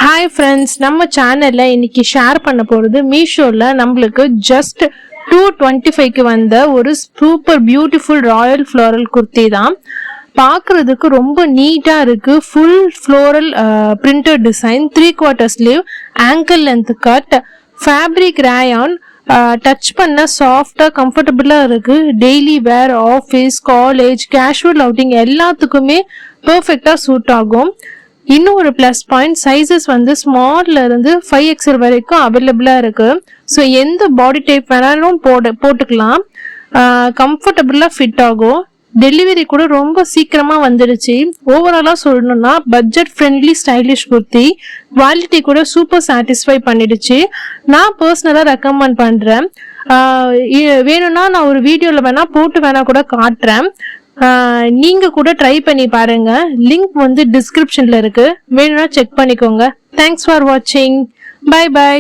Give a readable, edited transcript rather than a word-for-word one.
Hi friends, நம்ம சேனல்ல இன்னைக்கு ஷேர் பண்ண போறது மீஷோல நம்மளுக்கு ஜஸ்ட் 225க்கு வந்த ஒரு super beautiful royal floral kurti தான். பார்க்கறதுக்கு ரொம்ப நீட்டா இருக்கு. Full floral printed design, 3/4 sleeve, ankle length cut, fabric rayon, touch பண்ண சாஃப்டா கம்ஃபர்டபுளா இருக்கு. Daily wear, office, college, casual outing எல்லாத்துக்குமே பெர்ஃபெக்டா சூட் ஆகும். இன்னும் ஒரு ப்ளஸ் பாயிண்ட், சைஸஸ் வந்து ஸ்மால்ல இருந்து 5XL வரைக்கும் அவைலபிளா இருக்கு. ஸோ எந்த பாடி டைப் வேணாலும் போட்டுக்கலாம். கம்ஃபர்டபுளா ஃபிட் ஆகும். டெலிவரி கூட ரொம்ப சீக்கிரமா வந்துடுச்சு. ஓவராலா சொல்லணும்னா budget friendly stylish kurti, quality கூட சூப்பர் சாட்டிஸ்ஃபை பண்ணிடுச்சு. நான் பர்சனலா ரெக்கமெண்ட் பண்றேன். வேணும்னா நான் ஒரு வீடியோல வேணா கூட காட்டுறேன். நீங்க கூட ட்ரை பண்ணி பாருங்க. லிங்க் வந்து டிஸ்கிரிப்ஷன்ல இருக்கு, வேணும்னா செக் பண்ணிக்கோங்க. தேங்க்ஸ் ஃபார் வாட்சிங். Bye by.